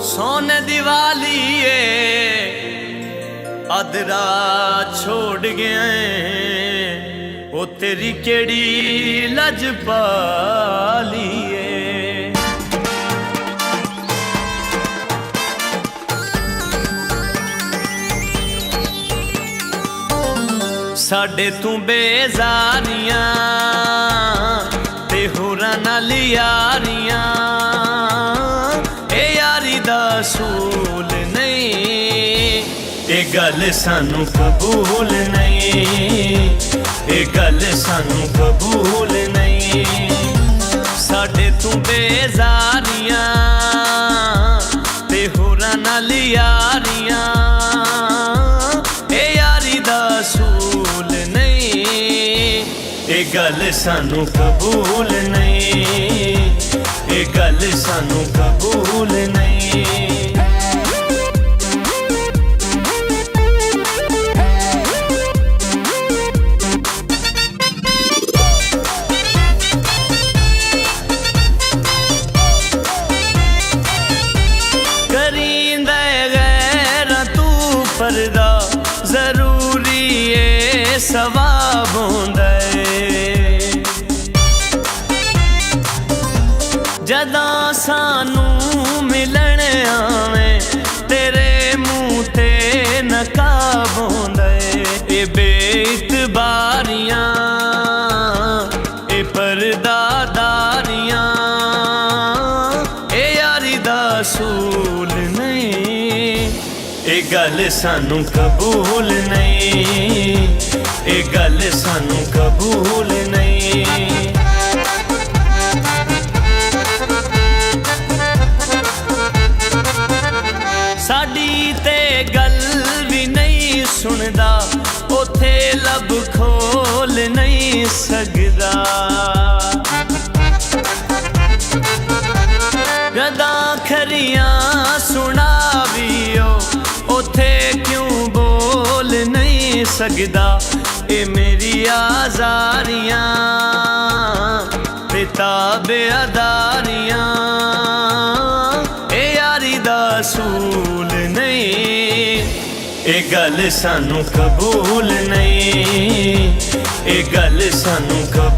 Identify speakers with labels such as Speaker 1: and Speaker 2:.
Speaker 1: सोने दिवाली अदरा छोड़ गए ओ तेरी केड़ी लजपाली साडे तू बेजारियां ते होरां नाल यारियां सूल नहीं ये गल सानू कबूल नहीं ये गल सानू कबूल नहीं साडे तू बेजारियां ते होरां नाल यारियां ये यारी दा सूल नहीं ये गल सानू कबूल नहीं ये गल सानू कबूल नहीं करींदा गैर तू परदा जरूरी है सवाब होंदा जदा सानू मिलन आवे तेरे मुँह ते नकाब होंदा ए बेइतबारियां ए पर्दादारियां ए यारी दा सूल नहीं ए गल सानू कबूल नहीं ए गल सानू कबूल नहीं साडी ते गल भी नहीं सुनदा उथे लब खोल नहीं सकदा गदा खरियां सुनावियो उथे क्यों बोल नहीं सकदा ए मेरी आजारियां पिता बेअदारियां ए यारी दा सूल नहीं ए गल सानू कबूल नहीं ए गल सानू कबूल